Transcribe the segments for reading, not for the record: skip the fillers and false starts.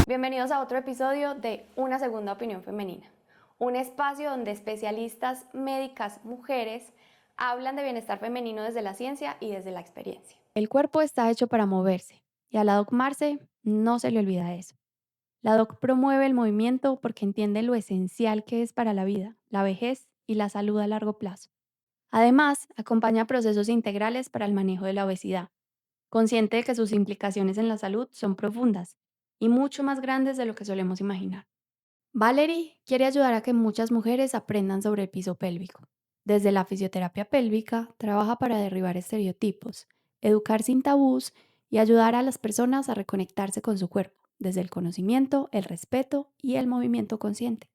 Bienvenidos a otro episodio de Una Segunda Opinión Femenina, un espacio donde especialistas médicas mujeres hablan de bienestar femenino desde la ciencia y desde la experiencia. El cuerpo está hecho para moverse y a la doc Marce no se le olvida eso. La doc promueve el movimiento porque entiende lo esencial que es para la vida, la vejez y la salud a largo plazo. Además, acompaña procesos integrales para el manejo de la obesidad, consciente de que sus implicaciones en la salud son profundas y mucho más grandes de lo que solemos imaginar. Valerie quiere ayudar a que muchas mujeres aprendan sobre el piso pélvico. Desde la fisioterapia pélvica, trabaja para derribar estereotipos, educar sin tabús y ayudar a las personas a reconectarse con su cuerpo, desde el conocimiento, el respeto y el movimiento consciente.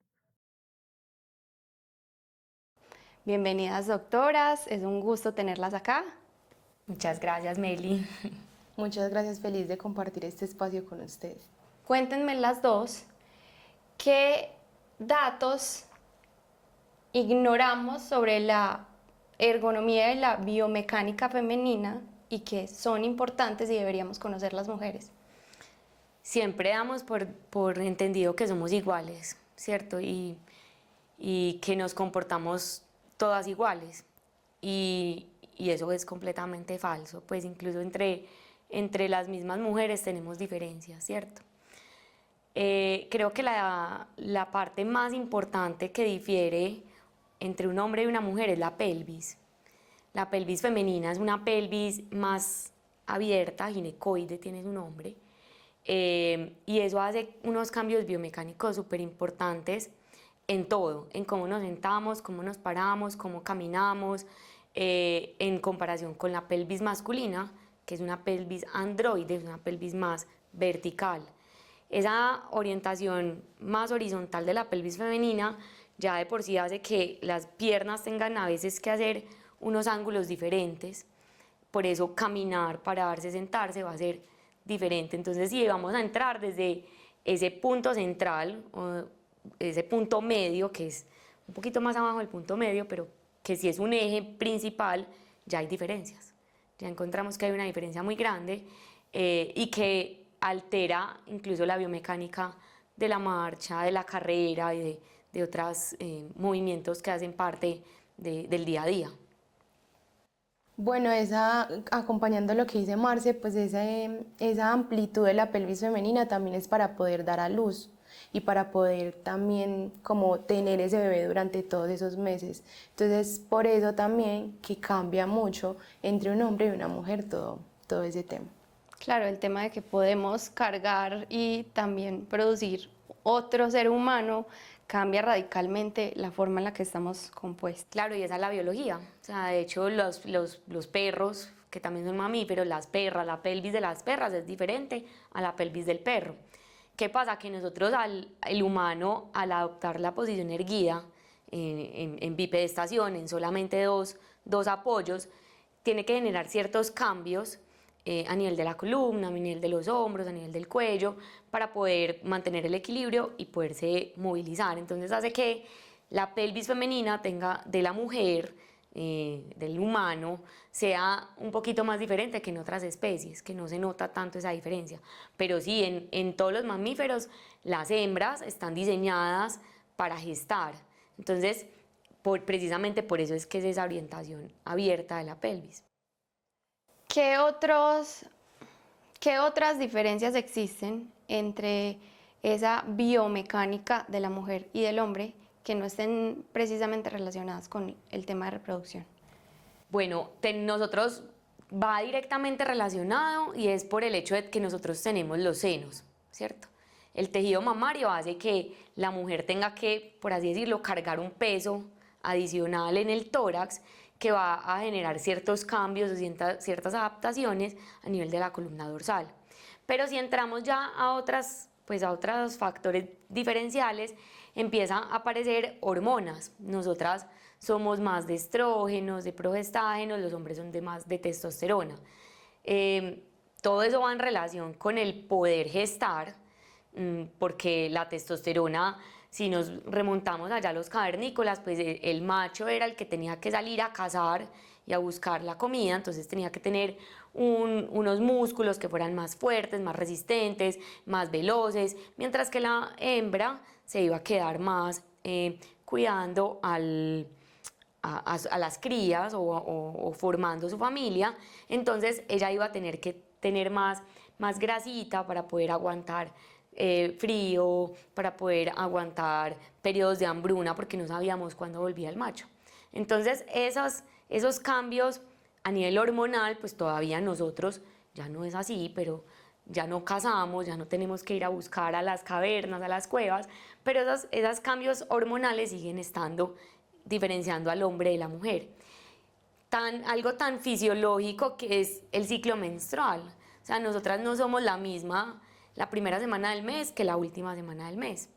Bienvenidas, doctoras, es un gusto tenerlas acá. Muchas gracias, Meli. Muchas gracias, feliz de compartir este espacio con ustedes. Cuéntenme las dos, ¿qué datos ignoramos sobre la ergonomía y la biomecánica femenina y que son importantes y deberíamos conocer las mujeres? Siempre damos por entendido que somos iguales, ¿cierto? Y que nos comportamos todas iguales. Y eso es completamente falso, pues incluso entre las mismas mujeres tenemos diferencias, ¿cierto? Creo que la parte más importante que difiere entre un hombre y una mujer es la pelvis. La pelvis femenina es una pelvis más abierta, ginecoide tiene su nombre, y eso hace unos cambios biomecánicos súper importantes en todo, en cómo nos sentamos, cómo nos paramos, cómo caminamos, en comparación con la pelvis masculina, que es una pelvis androide, es una pelvis más vertical. Esa orientación más horizontal de la pelvis femenina ya de por sí hace que las piernas tengan a veces que hacer unos ángulos diferentes, por eso caminar, pararse, sentarse va a ser diferente. Entonces si vamos a entrar desde ese punto central, o ese punto medio, que es un poquito más abajo del punto medio, pero que si es un eje principal, ya hay diferencias. Ya encontramos que hay una diferencia muy grande y que altera incluso la biomecánica de la marcha, de la carrera y de otros movimientos que hacen parte del día a día. Bueno, acompañando lo que dice Marce, pues esa amplitud de la pelvis femenina también es para poder dar a luz y para poder también como tener ese bebé durante todos esos meses. Entonces, por eso también que cambia mucho entre un hombre y una mujer todo ese tema. Claro, el tema de que podemos cargar y también producir otro ser humano cambia radicalmente la forma en la que estamos compuestos. Claro, y esa es la biología. O sea, de hecho, los perros, que también son mamíferos, las perras, la pelvis de las perras es diferente a la pelvis del perro. ¿Qué pasa? Que nosotros, el humano, al adoptar la posición erguida, en bipedestación, en solamente dos apoyos, tiene que generar ciertos cambios a nivel de la columna, a nivel de los hombros, a nivel del cuello, para poder mantener el equilibrio y poderse movilizar. Entonces hace que la pelvis femenina tenga de la mujer, del humano, sea un poquito más diferente que en otras especies, que no se nota tanto esa diferencia. Pero sí, en todos los mamíferos, las hembras están diseñadas para gestar. Entonces, precisamente por eso es que es esa orientación abierta de la pelvis. ¿Qué otras diferencias existen entre esa biomecánica de la mujer y del hombre que no estén precisamente relacionadas con el tema de reproducción? Bueno, nosotros va directamente relacionado y es por el hecho de que nosotros tenemos los senos, ¿cierto? El tejido mamario hace que la mujer tenga que, por así decirlo, cargar un peso adicional en el tórax que va a generar ciertos cambios o ciertas adaptaciones a nivel de la columna dorsal. Pero si entramos ya a otros factores diferenciales, empiezan a aparecer hormonas. Nosotras somos más de estrógenos, de progestágenos, los hombres son más de testosterona. Todo eso va en relación con el poder gestar, porque la testosterona si nos remontamos allá a los cavernícolas, pues el macho era el que tenía que salir a cazar y a buscar la comida, entonces tenía que tener unos músculos que fueran más fuertes, más resistentes, más veloces, mientras que la hembra se iba a quedar más cuidando a las crías o formando su familia, entonces ella iba a tener que tener más grasita para poder aguantar frío, para poder aguantar periodos de hambruna, porque no sabíamos cuándo volvía el macho. Entonces esos cambios a nivel hormonal, pues todavía nosotros ya no es así, pero ya no cazamos, ya no tenemos que ir a buscar a las cavernas, a las cuevas, pero esos cambios hormonales siguen estando diferenciando al hombre de la mujer. Algo tan fisiológico que es el ciclo menstrual. O sea, nosotras no somos la misma la primera semana del mes que la última semana del mes,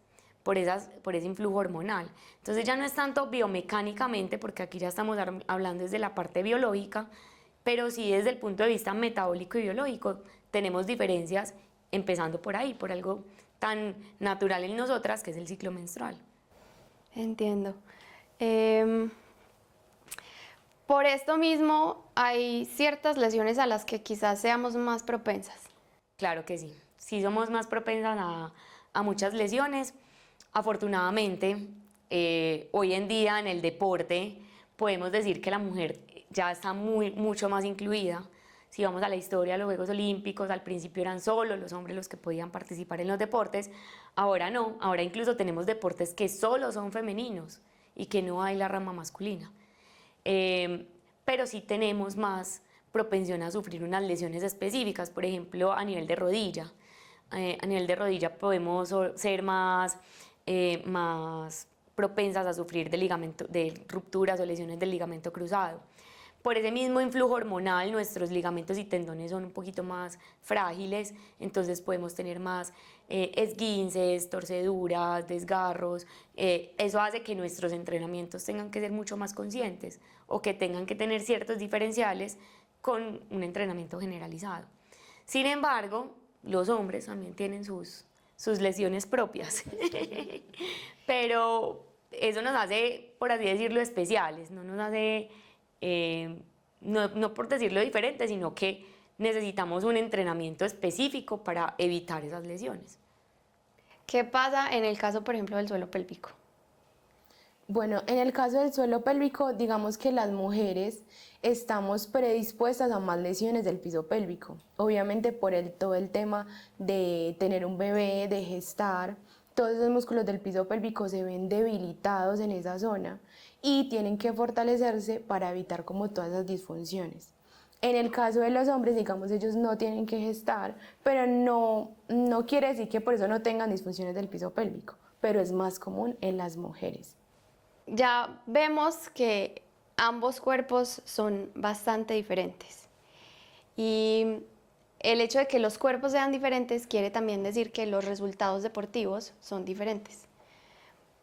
por ese influjo hormonal. Entonces ya no es tanto biomecánicamente, porque aquí ya estamos hablando desde la parte biológica, pero sí desde el punto de vista metabólico y biológico tenemos diferencias, empezando por ahí, por algo tan natural en nosotras que es el ciclo menstrual. Entiendo. Por esto mismo hay ciertas lesiones a las que quizás seamos más propensas. Claro que sí, sí somos más propensas a muchas lesiones. Afortunadamente, hoy en día en el deporte podemos decir que la mujer ya está mucho más incluida. Si vamos a la historia de los Juegos Olímpicos, al principio eran solo los hombres los que podían participar en los deportes, ahora no, ahora incluso tenemos deportes que solo son femeninos y que no hay la rama masculina. Pero sí tenemos más propensión a sufrir unas lesiones específicas, por ejemplo, a nivel de rodilla. A nivel de rodilla podemos ser más propensas a sufrir de rupturas o lesiones del ligamento cruzado. Por ese mismo influjo hormonal, nuestros ligamentos y tendones son un poquito más frágiles, entonces podemos tener más esguinces, torceduras, desgarros. Eso hace que nuestros entrenamientos tengan que ser mucho más conscientes o que tengan que tener ciertos diferenciales con un entrenamiento generalizado. Sin embargo, los hombres también tienen sus lesiones propias, pero eso nos hace, por así decirlo, especiales, no nos hace... no por decirlo diferente, sino que necesitamos un entrenamiento específico para evitar esas lesiones. ¿Qué pasa en el caso, por ejemplo, del suelo pélvico? Bueno, en el caso del suelo pélvico, digamos que las mujeres estamos predispuestas a más lesiones del piso pélvico. Obviamente por todo el tema de tener un bebé, de gestar, todos esos músculos del piso pélvico se ven debilitados en esa zona y tienen que fortalecerse para evitar como todas esas disfunciones. En el caso de los hombres, digamos, ellos no tienen que gestar, pero no quiere decir que por eso no tengan disfunciones del piso pélvico, pero es más común en las mujeres. Ya vemos que ambos cuerpos son bastante diferentes. Y el hecho de que los cuerpos sean diferentes quiere también decir que los resultados deportivos son diferentes.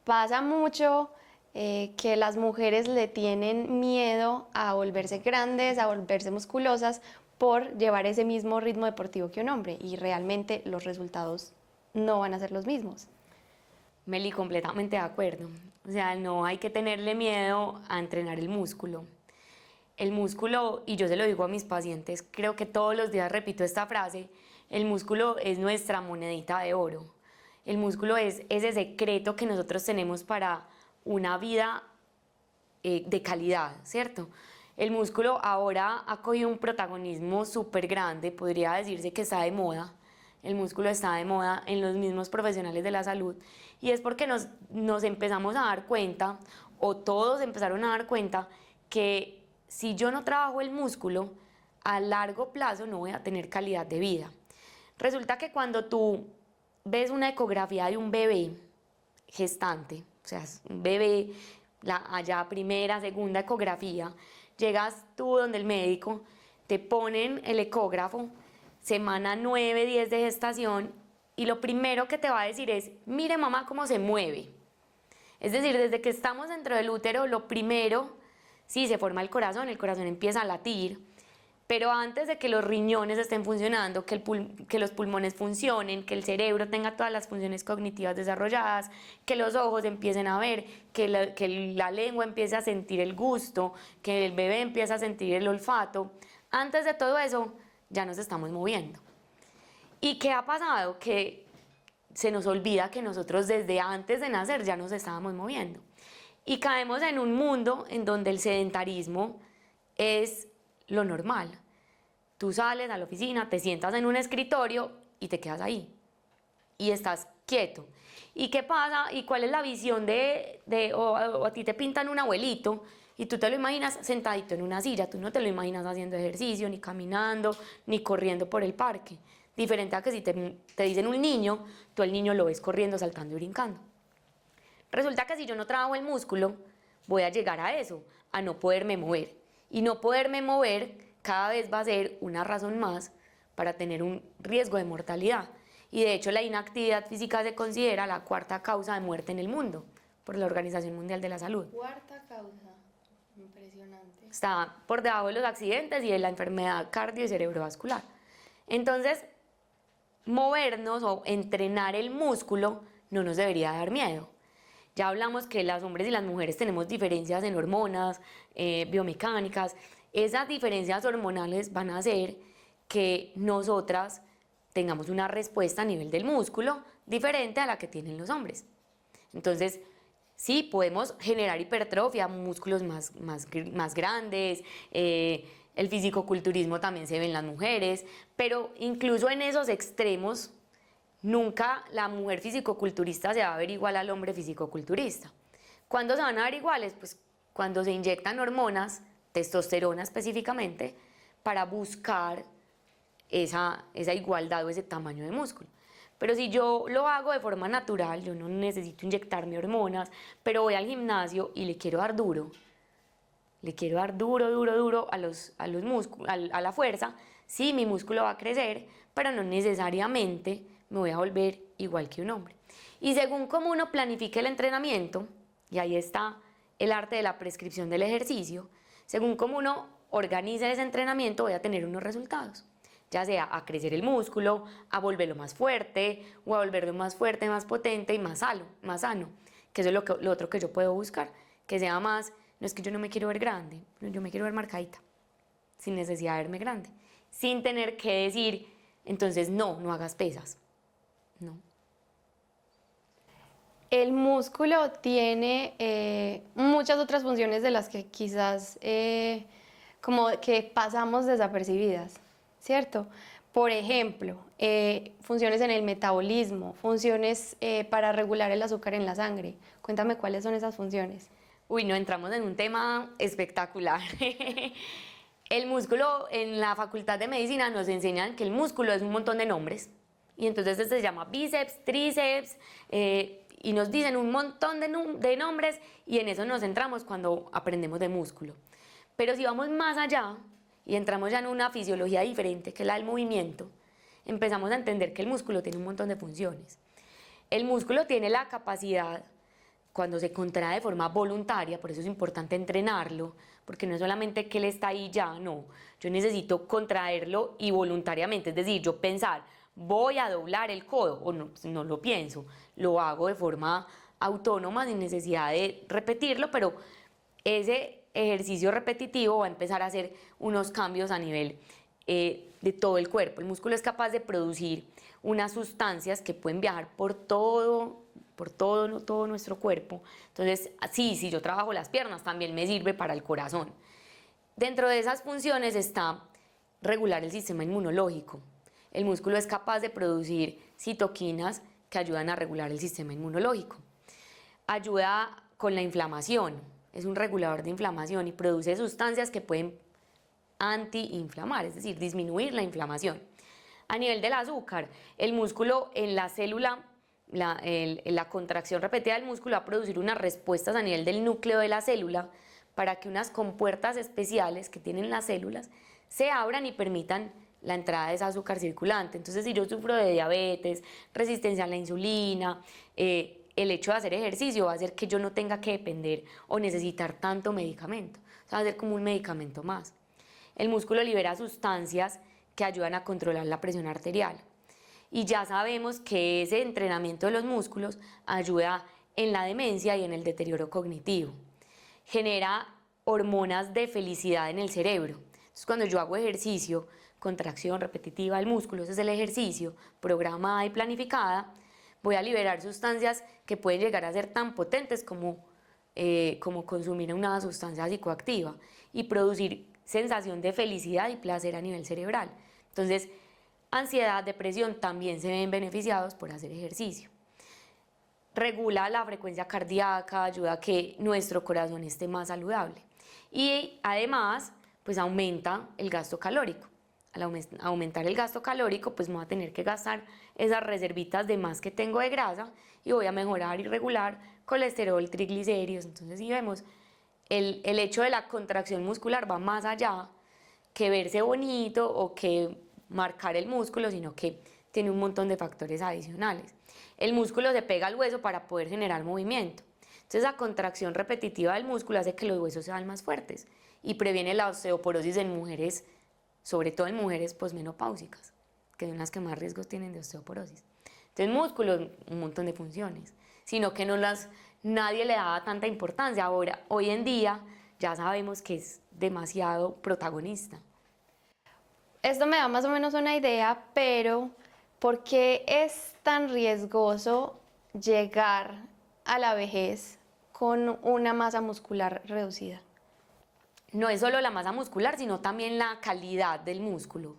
Pasa mucho que las mujeres le tienen miedo a volverse grandes, a volverse musculosas por llevar ese mismo ritmo deportivo que un hombre, y realmente los resultados no van a ser los mismos. Meli, completamente de acuerdo. O sea, no hay que tenerle miedo a entrenar el músculo. El músculo, y yo se lo digo a mis pacientes, creo que todos los días repito esta frase, el músculo es nuestra monedita de oro. El músculo es ese secreto que nosotros tenemos para una vida de calidad, ¿cierto? El músculo ahora ha cogido un protagonismo súper grande, podría decirse que está de moda. El músculo está de moda en los mismos profesionales de la salud, y es porque nos empezamos a dar cuenta, o todos empezaron a dar cuenta, que si yo no trabajo el músculo, a largo plazo no voy a tener calidad de vida. Resulta que cuando tú ves una ecografía de un bebé gestante, o sea, un bebé, allá primera, segunda ecografía, llegas tú donde el médico, te ponen el ecógrafo, semana 9, 10 de gestación, y lo primero que te va a decir es, mire mamá cómo se mueve. Es decir, desde que estamos dentro del útero, lo primero, sí, se forma el corazón empieza a latir, Pero antes de que los riñones estén funcionando, que los pulmones funcionen, que el cerebro tenga todas las funciones cognitivas desarrolladas, que los ojos empiecen a ver, que la lengua empiece a sentir el gusto, que el bebé empiece a sentir el olfato, antes de todo eso ya nos estamos moviendo. ¿Y qué ha pasado? Que se nos olvida que nosotros desde antes de nacer ya nos estábamos moviendo. Y caemos en un mundo en donde el sedentarismo es lo normal. Tú sales a la oficina, te sientas en un escritorio y te quedas ahí. Y estás quieto. ¿Y qué pasa? ¿Y cuál es la visión o a ti te pintan un abuelito y tú te lo imaginas sentadito en una silla? Tú no te lo imaginas haciendo ejercicio, ni caminando, ni corriendo por el parque. Diferente a que si te dicen un niño, tú al niño lo ves corriendo, saltando y brincando. Resulta que si yo no trabajo el músculo, voy a llegar a eso, a no poderme mover. Y no poderme mover cada vez va a ser una razón más para tener un riesgo de mortalidad. Y de hecho la inactividad física se considera la cuarta causa de muerte en el mundo por la Organización Mundial de la Salud. Cuarta causa, impresionante. Está por debajo de los accidentes y de la enfermedad cardio y cerebrovascular. Entonces, movernos o entrenar el músculo no nos debería dar miedo. Ya hablamos que los hombres y las mujeres tenemos diferencias en hormonas, biomecánicas. Esas diferencias hormonales van a hacer que nosotras tengamos una respuesta a nivel del músculo diferente a la que tienen los hombres. Entonces, sí, podemos generar hipertrofia, músculos más grandes, el fisicoculturismo también se ve en las mujeres, pero incluso en esos extremos, nunca la mujer fisicoculturista se va a ver igual al hombre fisicoculturista. ¿Cuándo se van a ver iguales? Pues cuando se inyectan hormonas, testosterona específicamente, para buscar esa igualdad o ese tamaño de músculo. Pero si yo lo hago de forma natural, yo no necesito inyectarme hormonas, pero voy al gimnasio y le quiero dar duro a los músculos, a la fuerza, sí, mi músculo va a crecer, pero no necesariamente me voy a volver igual que un hombre. Y según cómo uno planifique el entrenamiento, y ahí está el arte de la prescripción del ejercicio, según cómo uno organiza ese entrenamiento voy a tener unos resultados, ya sea a crecer el músculo, a volverlo más fuerte, o a volverlo más fuerte, más potente y más sano, que eso es lo otro que yo puedo buscar, que sea más, no es que yo no me quiero ver grande, yo me quiero ver marcadita, sin necesidad de verme grande, sin tener que decir, entonces no hagas pesas, no. El músculo tiene muchas otras funciones de las que quizás como que pasamos desapercibidas, ¿cierto? Por ejemplo, funciones en el metabolismo, funciones para regular el azúcar en la sangre. Cuéntame cuáles son esas funciones. Uy, no, entramos en un tema espectacular. El músculo, en la Facultad de Medicina nos enseñan que el músculo es un montón de nombres. Y entonces este se llama bíceps, tríceps, y nos dicen un montón de nombres y en eso nos centramos cuando aprendemos de músculo. Pero si vamos más allá y entramos ya en una fisiología diferente, que es la del movimiento, empezamos a entender que el músculo tiene un montón de funciones. El músculo tiene la capacidad, cuando se contrae de forma voluntaria, por eso es importante entrenarlo, porque no es solamente que él está ahí ya, no, yo necesito contraerlo y voluntariamente, es decir, yo pensar, voy a doblar el codo, o no lo pienso, lo hago de forma autónoma, sin necesidad de repetirlo, pero ese ejercicio repetitivo va a empezar a hacer unos cambios a nivel de todo el cuerpo. El músculo es capaz de producir unas sustancias que pueden viajar por todo nuestro cuerpo. Entonces, sí, si yo trabajo las piernas, también me sirve para el corazón. Dentro de esas funciones está regular el sistema inmunológico. El músculo es capaz de producir citoquinas que ayudan a regular el sistema inmunológico. Ayuda con la inflamación, es un regulador de inflamación y produce sustancias que pueden antiinflamar, es decir, disminuir la inflamación. A nivel del azúcar, el músculo en la célula, la contracción repetida del músculo va a producir unas respuestas a nivel del núcleo de la célula para que unas compuertas especiales que tienen las células se abran y permitan la entrada de ese azúcar circulante. Entonces, si yo sufro de diabetes, resistencia a la insulina, el hecho de hacer ejercicio va a hacer que yo no tenga que depender o necesitar tanto medicamento. O sea, va a ser como un medicamento más. El músculo libera sustancias que ayudan a controlar la presión arterial. Y ya sabemos que ese entrenamiento de los músculos ayuda en la demencia y en el deterioro cognitivo. Genera hormonas de felicidad en el cerebro. Entonces, cuando yo hago ejercicio, contracción repetitiva del músculo, ese es el ejercicio, programada y planificada, voy a liberar sustancias que pueden llegar a ser tan potentes como consumir una sustancia psicoactiva y producir sensación de felicidad y placer a nivel cerebral. Entonces, ansiedad, depresión también se ven beneficiados por hacer ejercicio. Regula la frecuencia cardíaca, ayuda a que nuestro corazón esté más saludable. Y además, pues aumenta el gasto calórico. Al aumentar el gasto calórico, pues voy a tener que gastar esas reservitas de más que tengo de grasa y voy a mejorar y regular colesterol, triglicéridos. Entonces, si vemos, el hecho de la contracción muscular va más allá que verse bonito o que marcar el músculo, sino que tiene un montón de factores adicionales. El músculo se pega al hueso para poder generar movimiento. Entonces, la contracción repetitiva del músculo hace que los huesos sean más fuertes y previene la osteoporosis en mujeres, sobre todo en mujeres posmenopáusicas, que son las que más riesgos tienen de osteoporosis. Entonces, músculo, un montón de funciones, sino que nadie le daba tanta importancia. Ahora, hoy en día, ya sabemos que es demasiado protagonista. Esto me da más o menos una idea, pero ¿por qué es tan riesgoso llegar a la vejez con una masa muscular reducida? No es solo la masa muscular, sino también la calidad del músculo,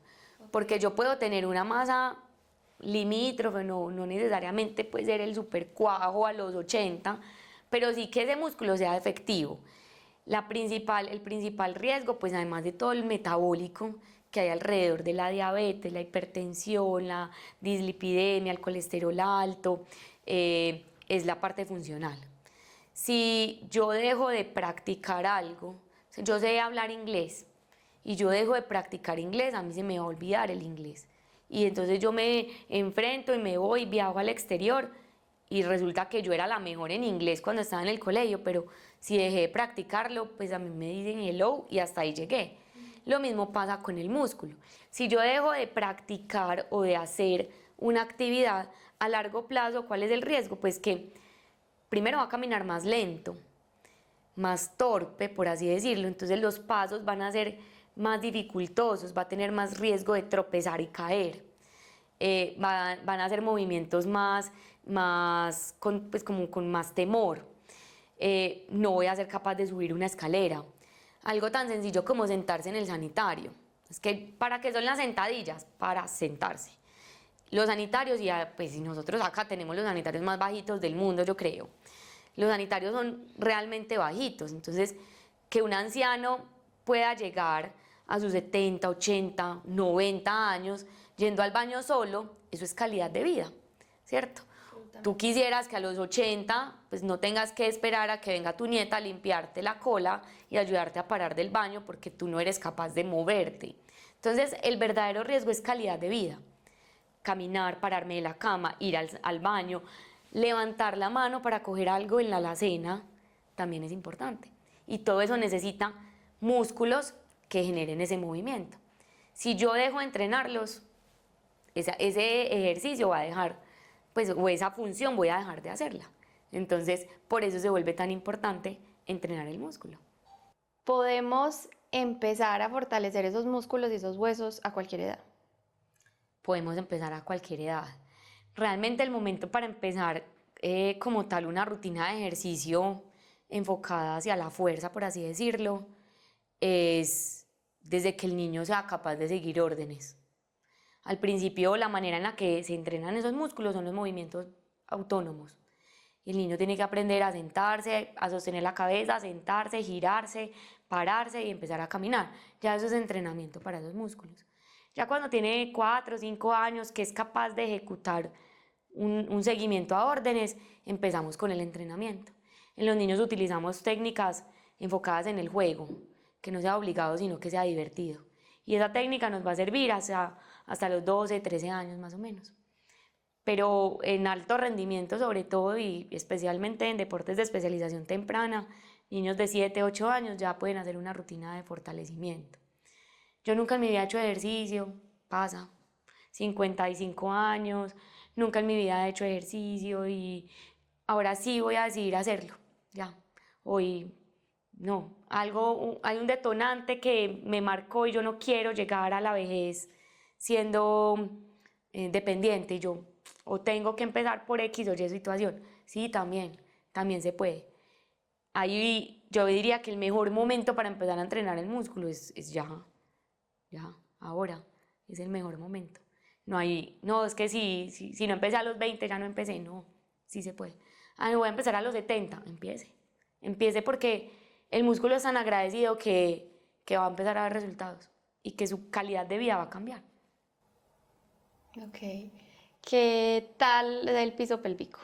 porque yo puedo tener una masa limítrofe, no necesariamente puede ser el supercuajo a los 80, pero sí que ese músculo sea efectivo. El principal riesgo, pues además de todo el metabólico que hay alrededor de la diabetes, la hipertensión, la dislipidemia, el colesterol alto, es la parte funcional. Si yo dejo de practicar algo, yo sé hablar inglés y yo dejo de practicar inglés, a mí se me va a olvidar el inglés. Y entonces yo me enfrento y me voy, viajo al exterior y resulta que yo era la mejor en inglés cuando estaba en el colegio, pero si dejé de practicarlo, pues a mí me dicen hello y hasta ahí llegué. Lo mismo pasa con el músculo. Si yo dejo de practicar o de hacer una actividad a largo plazo, ¿cuál es el riesgo? Pues que primero va a caminar más lento, más torpe, por así decirlo, entonces los pasos van a ser más dificultosos, va a tener más riesgo de tropezar y caer, van a hacer movimientos con más temor, no voy a ser capaz de subir una escalera, algo tan sencillo como sentarse en el sanitario. Es que, ¿para qué son las sentadillas? Para sentarse. Los sanitarios, pues nosotros acá tenemos los sanitarios más bajitos del mundo, yo creo. Los sanitarios son realmente bajitos, entonces que un anciano pueda llegar a sus 70, 80, 90 años yendo al baño solo, eso es calidad de vida, ¿cierto? Tú quisieras que a los 80 pues no tengas que esperar a que venga tu nieta a limpiarte la cola y ayudarte a parar del baño porque tú no eres capaz de moverte. Entonces el verdadero riesgo es calidad de vida. Caminar, pararme de la cama, ir al baño, levantar la mano para coger algo en la alacena, también es importante. Y todo eso necesita músculos que generen ese movimiento. Si yo dejo de entrenarlos, ese ejercicio va a dejar, pues, o esa función voy a dejar de hacerla. Entonces, por eso se vuelve tan importante entrenar el músculo. Podemos empezar a fortalecer esos músculos y esos huesos a cualquier edad. Podemos empezar a cualquier edad. Realmente el momento para empezar como tal una rutina de ejercicio enfocada hacia la fuerza, por así decirlo, es desde que el niño sea capaz de seguir órdenes. Al principio la manera en la que se entrenan esos músculos son los movimientos autónomos. Y el niño tiene que aprender a sentarse, a sostener la cabeza, sentarse, girarse, pararse y empezar a caminar. Ya eso es entrenamiento para esos músculos. Ya cuando tiene 4 o 5 años que es capaz de ejecutar un seguimiento a órdenes, empezamos con el entrenamiento. En los niños utilizamos técnicas enfocadas en el juego, que no sea obligado sino que sea divertido. Y esa técnica nos va a servir hasta los 12, 13 años más o menos. Pero en alto rendimiento sobre todo y especialmente en deportes de especialización temprana, niños de 7, 8 años ya pueden hacer una rutina de fortalecimiento. Yo nunca en mi vida he hecho ejercicio, pasa, 55 años, nunca en mi vida he hecho ejercicio y ahora sí voy a decidir hacerlo, ya. Hoy no, hay un detonante que me marcó y yo no quiero llegar a la vejez siendo dependiente. Yo o tengo que empezar por X o Y situación. Sí, también se puede. Ahí yo diría que el mejor momento para empezar a entrenar el músculo es ya, ahora, es el mejor momento. No, es que si no empecé a los 20 ya no empecé, no, sí se puede. Ah, no, voy a empezar a los 70, empiece porque el músculo es tan agradecido que va a empezar a ver resultados y que su calidad de vida va a cambiar. Ok. ¿Qué tal el piso pélvico?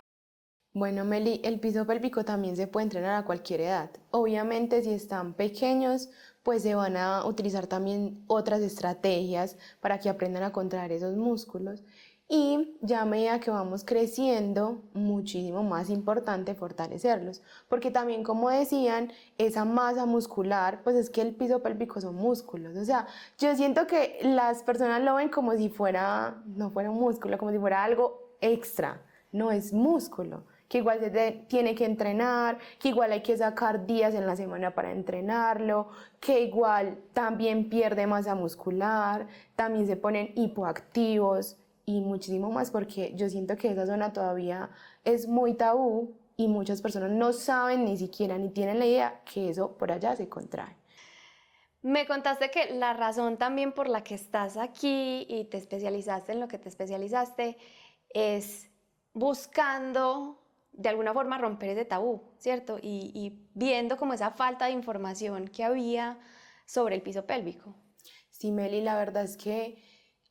Bueno, Meli, el piso pélvico también se puede entrenar a cualquier edad. Obviamente, si están pequeños, pues se van a utilizar también otras estrategias para que aprendan a contraer esos músculos. Y ya a medida que vamos creciendo, muchísimo más importante fortalecerlos. Porque también, como decían, esa masa muscular, pues es que el piso pélvico son músculos. O sea, yo siento que las personas lo ven como si fuera, no fuera un músculo, como si fuera algo extra. No es músculo, que igual tiene que entrenar, que igual hay que sacar días en la semana para entrenarlo, que igual también pierde masa muscular, también se ponen hipoactivos y muchísimo más, porque yo siento que esa zona todavía es muy tabú y muchas personas no saben ni siquiera ni tienen la idea que eso por allá se contrae. Me contaste que la razón también por la que estás aquí y te especializaste en lo que te especializaste es buscando de alguna forma romper ese tabú, ¿cierto? Y viendo como esa falta de información que había sobre el piso pélvico. Sí, Meli, la verdad es que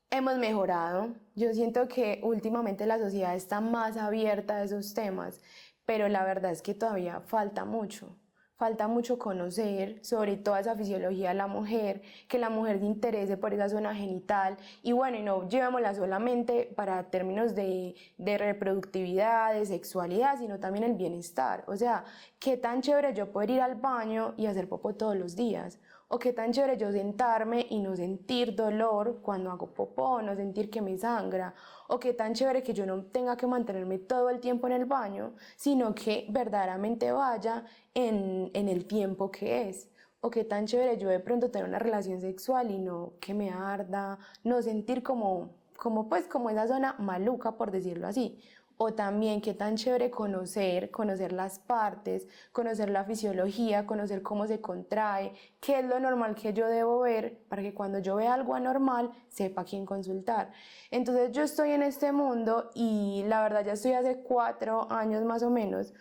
hemos mejorado. Yo siento que últimamente la sociedad está más abierta a esos temas, pero la verdad es que todavía falta mucho. Falta mucho conocer sobre toda esa fisiología de la mujer, que la mujer se interese por esa zona genital y bueno, y no llevémosla solamente para términos de reproductividad, de sexualidad, sino también el bienestar. O sea, qué tan chévere yo poder ir al baño y hacer popó todos los días. O qué tan chévere yo sentarme y no sentir dolor cuando hago popó, no sentir que me sangra. O qué tan chévere que yo no tenga que mantenerme todo el tiempo en el baño, sino que verdaderamente vaya en el tiempo que es. O qué tan chévere yo de pronto tener una relación sexual y no que me arda, no sentir como esa zona maluca, por decirlo así. O también qué tan chévere conocer las partes, conocer la fisiología, conocer cómo se contrae, qué es lo normal que yo debo ver para que cuando yo vea algo anormal sepa a quién consultar. Entonces yo estoy en este mundo y la verdad ya estoy hace 4 años más o menos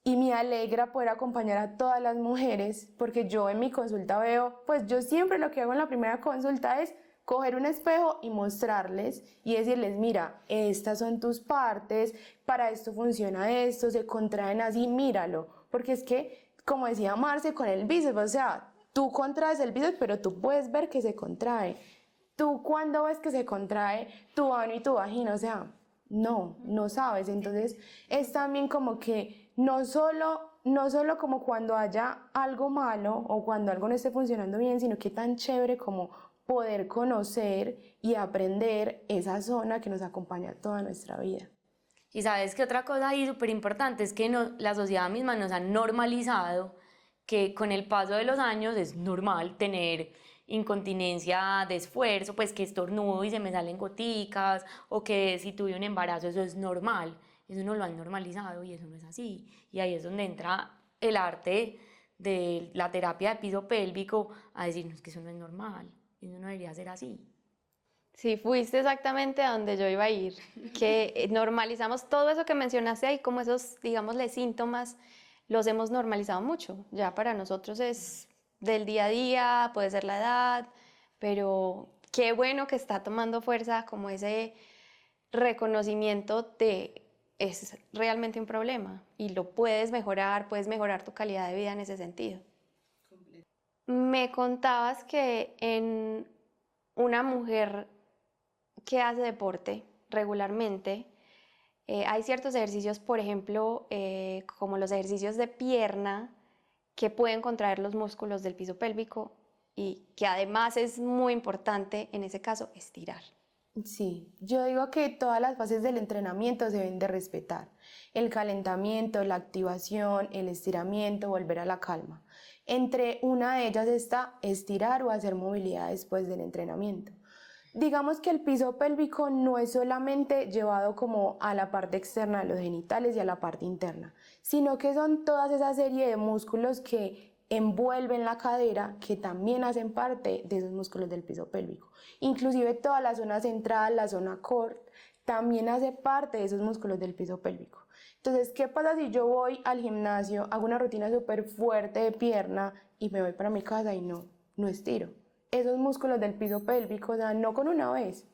y me alegra poder acompañar a todas las mujeres porque yo en mi consulta veo, pues yo siempre lo que hago en la primera consulta es coger un espejo y mostrarles y decirles, mira, estas son tus partes, para esto funciona esto, se contraen así, míralo, porque es que, como decía Marce, con el bíceps, o sea, tú contraes el bíceps, pero tú puedes ver que se contrae. Tú cuando ves que se contrae tu ano y tu vagina, o sea, no sabes. Entonces es también como que no solo como cuando haya algo malo o cuando algo no esté funcionando bien, sino que tan chévere como poder conocer y aprender esa zona que nos acompaña toda nuestra vida. Y sabes que otra cosa ahí súper importante es que la sociedad misma nos ha normalizado que con el paso de los años es normal tener incontinencia de esfuerzo, pues que estornudo y se me salen goticas, o que si tuve un embarazo eso es normal. Eso no lo han normalizado y eso no es así. Y ahí es donde entra el arte de la terapia de piso pélvico a decirnos que eso no es normal, eso no debería ser así. Sí, fuiste exactamente a donde yo iba a ir, que normalizamos todo eso que mencionaste ahí, como esos, digámosle, síntomas, los hemos normalizado mucho. Ya para nosotros es del día a día, puede ser la edad, pero qué bueno que está tomando fuerza como ese reconocimiento de es realmente un problema y lo puedes mejorar tu calidad de vida en ese sentido. Me contabas que en una mujer que hace deporte regularmente, hay ciertos ejercicios, por ejemplo, como los ejercicios de pierna, que pueden contraer los músculos del piso pélvico y que además es muy importante en ese caso estirar. Sí, yo digo que todas las fases del entrenamiento se deben de respetar. El calentamiento, la activación, el estiramiento, volver a la calma. Entre una de ellas está estirar o hacer movilidad después del entrenamiento. Digamos que el piso pélvico no es solamente llevado como a la parte externa de los genitales y a la parte interna, sino que son todas esa serie de músculos que envuelven la cadera, que también hacen parte de esos músculos del piso pélvico. Inclusive toda la zona central, la zona core, también hace parte de esos músculos del piso pélvico. Entonces, ¿qué pasa si yo voy al gimnasio, hago una rutina súper fuerte de pierna y me voy para mi casa y no estiro? Esos músculos del piso pélvico, o sea, no con una vez,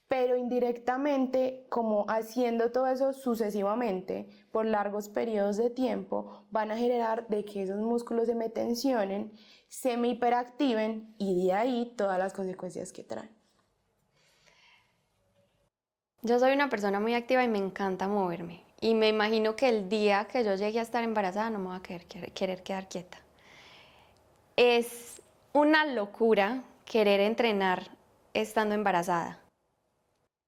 pero indirectamente, como haciendo todo eso sucesivamente por largos periodos de tiempo, van a generar de que esos músculos se me tensionen, se me hiperactiven y de ahí todas las consecuencias que traen. Yo soy una persona muy activa y me encanta moverme. Y me imagino que el día que yo llegue a estar embarazada no me voy a querer quedar quieta. Es una locura querer entrenar estando embarazada.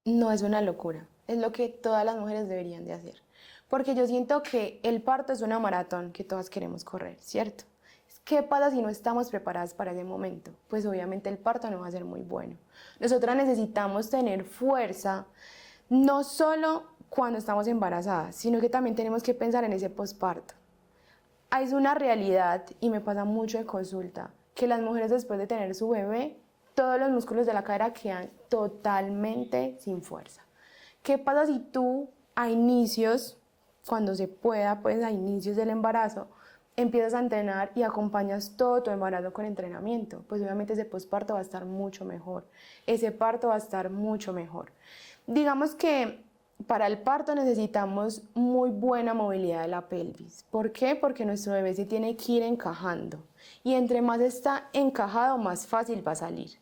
No es una locura, es lo que todas las mujeres deberían de hacer. Porque yo siento que el parto es una maratón que todas queremos correr, ¿cierto? ¿Qué pasa si no estamos preparadas para ese momento? Pues obviamente el parto no va a ser muy bueno. Nosotras necesitamos tener fuerza, no solo cuando estamos embarazadas, sino que también tenemos que pensar en ese posparto. Es una realidad, y me pasa mucho en consulta, que las mujeres después de tener su bebé, todos los músculos de la cadera quedan totalmente sin fuerza. ¿Qué pasa si tú a inicios, cuando se pueda, pues a inicios del embarazo, empiezas a entrenar y acompañas todo tu embarazo con entrenamiento? Pues obviamente ese posparto va a estar mucho mejor, ese parto va a estar mucho mejor. Digamos que para el parto necesitamos muy buena movilidad de la pelvis. ¿Por qué? Porque nuestro bebé se tiene que ir encajando y entre más está encajado, más fácil va a salir.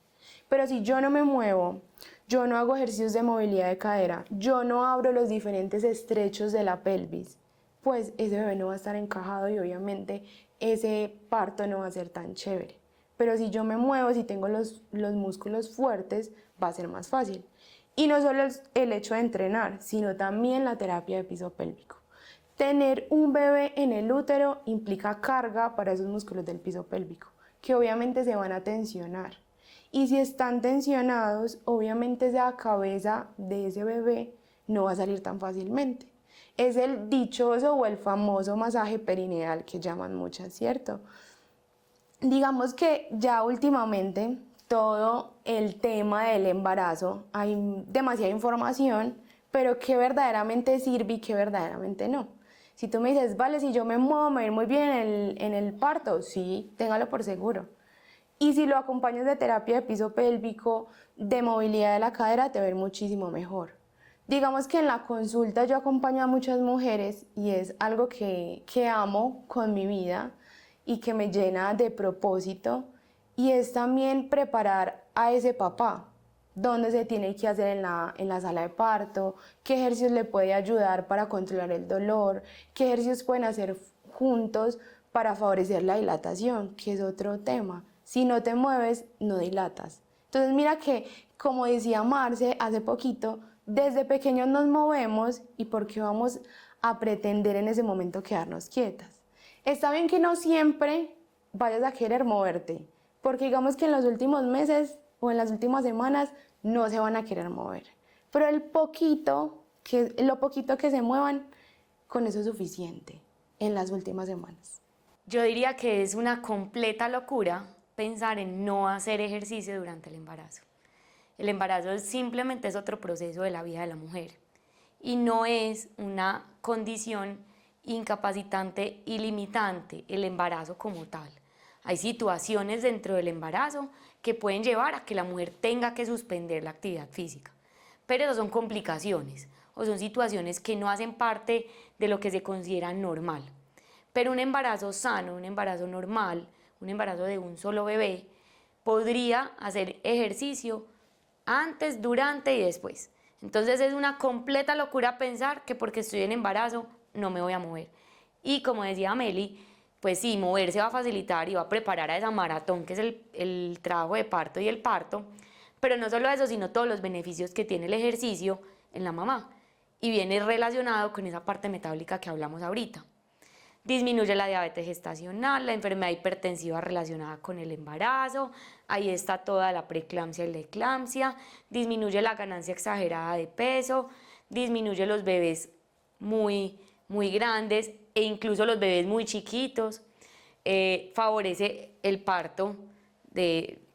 Pero si yo no me muevo, yo no hago ejercicios de movilidad de cadera, yo no abro los diferentes estrechos de la pelvis, pues ese bebé no va a estar encajado y obviamente ese parto no va a ser tan chévere. Pero si yo me muevo, si tengo los músculos fuertes, va a ser más fácil. Y no solo el hecho de entrenar, sino también la terapia de piso pélvico. Tener un bebé en el útero implica carga para esos músculos del piso pélvico, que obviamente se van a tensionar. Y si están tensionados, obviamente esa cabeza de ese bebé no va a salir tan fácilmente. Es el dichoso o el famoso masaje perineal que llaman muchas, ¿cierto? Digamos que ya últimamente todo el tema del embarazo, hay demasiada información, pero qué verdaderamente sirve y qué verdaderamente no. Si tú me dices, vale, si yo me muevo, me va a ir muy bien en el parto, sí, téngalo por seguro. Y si lo acompañas de terapia de piso pélvico, de movilidad de la cadera, te va a ir muchísimo mejor. Digamos que en la consulta yo acompaño a muchas mujeres y es algo que amo con mi vida y que me llena de propósito, y es también preparar a ese papá, dónde se tiene que hacer en la sala de parto, qué ejercicios le puede ayudar para controlar el dolor, qué ejercicios pueden hacer juntos para favorecer la dilatación, que es otro tema. Si no te mueves, no dilatas. Entonces mira que, como decía Marce hace poquito, desde pequeños nos movemos y ¿por qué vamos a pretender en ese momento quedarnos quietas? Está bien que no siempre vayas a querer moverte, porque digamos que en los últimos meses o en las últimas semanas no se van a querer mover. Pero lo poquito que se muevan, con eso es suficiente en las últimas semanas. Yo diría que es una completa locura pensar en no hacer ejercicio durante el embarazo. El embarazo simplemente es otro proceso de la vida de la mujer y no es una condición incapacitante y limitante el embarazo como tal. Hay situaciones dentro del embarazo que pueden llevar a que la mujer tenga que suspender la actividad física, pero esas son complicaciones o son situaciones que no hacen parte de lo que se considera normal. Pero un embarazo sano, un embarazo normal, un embarazo de un solo bebé, podría hacer ejercicio antes, durante y después. Entonces es una completa locura pensar que porque estoy en embarazo no me voy a mover. Y como decía Meli, pues sí, moverse va a facilitar y va a preparar a esa maratón que es el trabajo de parto y el parto, pero no solo eso, sino todos los beneficios que tiene el ejercicio en la mamá, y viene relacionado con esa parte metabólica que hablamos ahorita. Disminuye la diabetes gestacional, la enfermedad hipertensiva relacionada con el embarazo, ahí está toda la preeclampsia y la eclampsia, disminuye la ganancia exagerada de peso, disminuye los bebés muy grandes e incluso los bebés muy chiquitos, favorece el parto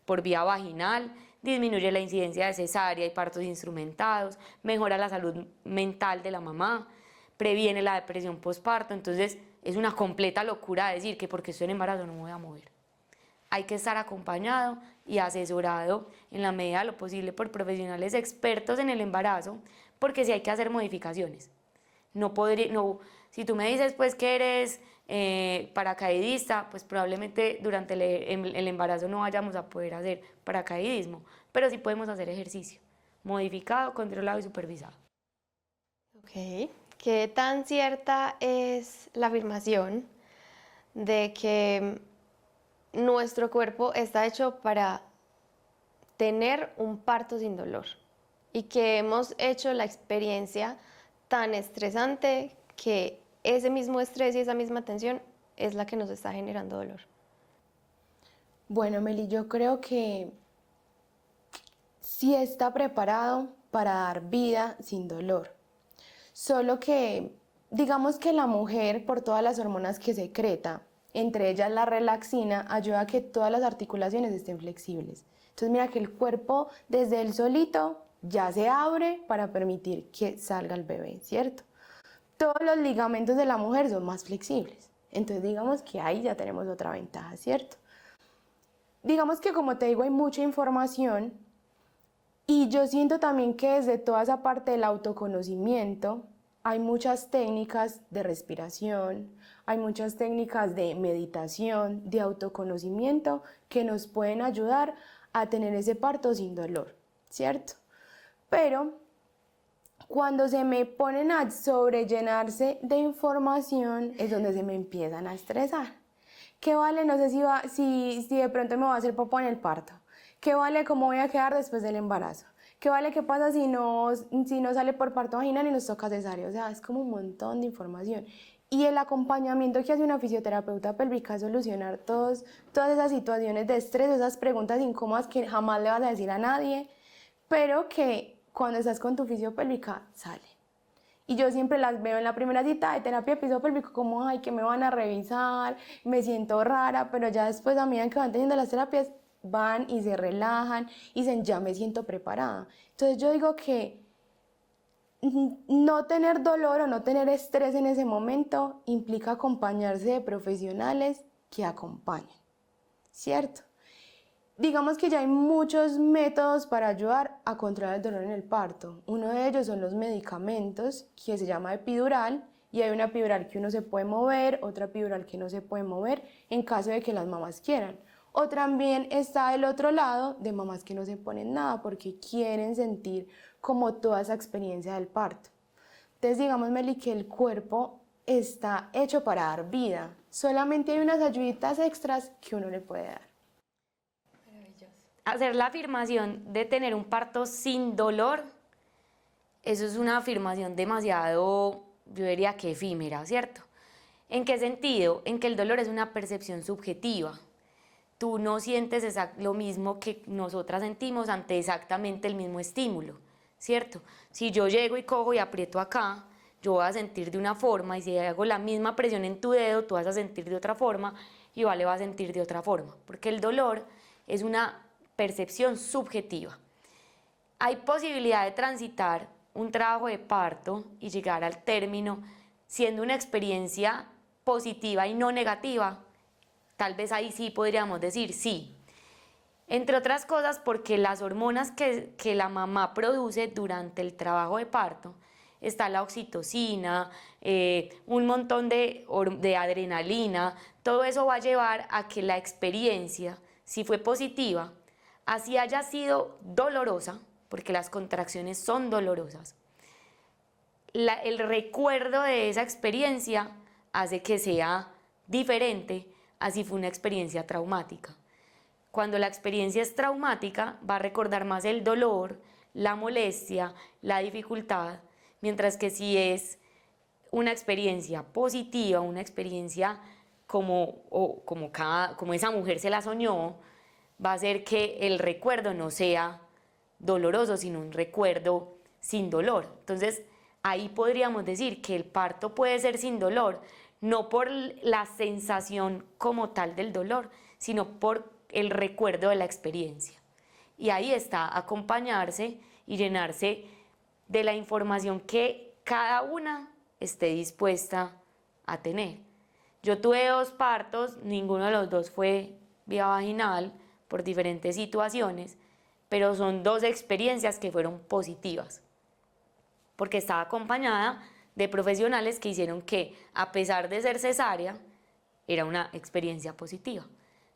por vía vaginal, disminuye la incidencia de cesárea y partos instrumentados, mejora la salud mental de la mamá, previene la depresión postparto. Entonces es una completa locura decir que porque estoy en embarazo no me voy a mover. Hay que estar acompañado y asesorado en la medida de lo posible por profesionales expertos en el embarazo, porque sí hay que hacer modificaciones. Si tú me dices pues que eres paracaidista, pues probablemente durante el embarazo no vayamos a poder hacer paracaidismo, pero sí podemos hacer ejercicio, modificado, controlado y supervisado. Ok. ¿Qué tan cierta es la afirmación de que nuestro cuerpo está hecho para tener un parto sin dolor y que hemos hecho la experiencia tan estresante que ese mismo estrés y esa misma tensión es la que nos está generando dolor? Bueno, Meli, yo creo que sí está preparado para dar vida sin dolor. Solo que, digamos que la mujer, por todas las hormonas que secreta, entre ellas la relaxina, ayuda a que todas las articulaciones estén flexibles. Entonces mira que el cuerpo desde el solito ya se abre para permitir que salga el bebé, ¿cierto? Todos los ligamentos de la mujer son más flexibles. Entonces digamos que ahí ya tenemos otra ventaja, ¿cierto? Digamos que como te digo hay mucha información y yo siento también que desde toda esa parte del autoconocimiento hay muchas técnicas de respiración, hay muchas técnicas de meditación, de autoconocimiento que nos pueden ayudar a tener ese parto sin dolor, ¿cierto? Pero cuando se me ponen a sobrellenarse de información es donde se me empiezan a estresar. ¿Qué vale? No sé si de pronto me va a hacer popó en el parto. ¿Qué vale? ¿Cómo voy a quedar después del embarazo? ¿Qué vale? ¿Qué pasa si no sale por parto vaginal y nos toca cesárea? O sea, es como un montón de información. Y el acompañamiento que hace una fisioterapeuta pélvica es solucionar todas esas situaciones de estrés, esas preguntas incómodas que jamás le vas a decir a nadie, pero que cuando estás con tu fisiopélvica sale. Y yo siempre las veo en la primera cita de terapia de piso pélvico como, ay, que me van a revisar, me siento rara, pero ya después a medida que van teniendo las terapias, van y se relajan y dicen, ya me siento preparada. Entonces yo digo que no tener dolor o no tener estrés en ese momento implica acompañarse de profesionales que acompañen, ¿cierto? Digamos que ya hay muchos métodos para ayudar a controlar el dolor en el parto. Uno de ellos son los medicamentos, que se llama epidural, y hay una epidural que uno se puede mover, otra epidural que no se puede mover en caso de que las mamás quieran. O también está el otro lado de mamás que no se ponen nada porque quieren sentir como toda esa experiencia del parto. Entonces digamos, Meli, que el cuerpo está hecho para dar vida. Solamente hay unas ayuditas extras que uno le puede dar. Hacer la afirmación de tener un parto sin dolor, eso es una afirmación demasiado, yo diría que efímera, ¿cierto? ¿En qué sentido? En que el dolor es una percepción subjetiva. Tú no sientes lo mismo que nosotras sentimos ante exactamente el mismo estímulo, ¿cierto? Si yo llego y cojo y aprieto acá, yo voy a sentir de una forma, y si hago la misma presión en tu dedo, tú vas a sentir de otra forma y Vale va a sentir de otra forma, porque el dolor es una percepción subjetiva. Hay posibilidad de transitar un trabajo de parto y llegar al término siendo una experiencia positiva y no negativa. Tal vez ahí sí podríamos decir sí. Entre otras cosas porque las hormonas que la mamá produce durante el trabajo de parto, está la oxitocina, un montón de adrenalina, todo eso va a llevar a que la experiencia, si fue positiva, así haya sido dolorosa, porque las contracciones son dolorosas, el recuerdo de esa experiencia hace que sea diferente a si fue una experiencia traumática. Cuando la experiencia es traumática, va a recordar más el dolor, la molestia, la dificultad, mientras que si es una experiencia positiva, una experiencia como esa mujer se la soñó, va a hacer que el recuerdo no sea doloroso, sino un recuerdo sin dolor. Entonces, ahí podríamos decir que el parto puede ser sin dolor, no por la sensación como tal del dolor, sino por el recuerdo de la experiencia. Y ahí está acompañarse y llenarse de la información que cada una esté dispuesta a tener. Yo tuve 2 partos, ninguno de los 2 fue vía vaginal por diferentes situaciones, pero son 2 experiencias que fueron positivas, porque estaba acompañada de profesionales que hicieron que, a pesar de ser cesárea, era una experiencia positiva.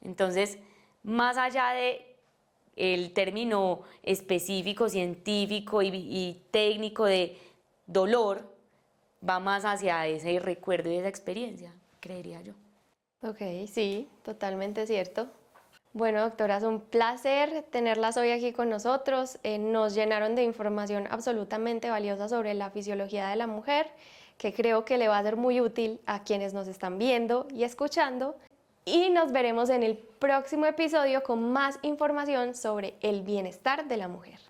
Entonces, más allá de el término específico, científico y técnico de dolor, va más hacia ese recuerdo y esa experiencia, creería yo. Ok, sí, totalmente cierto. Bueno, doctora, es un placer tenerlas hoy aquí con nosotros. Nos llenaron de información absolutamente valiosa sobre la fisiología de la mujer, que creo que le va a ser muy útil a quienes nos están viendo y escuchando. Y nos veremos en el próximo episodio con más información sobre el bienestar de la mujer.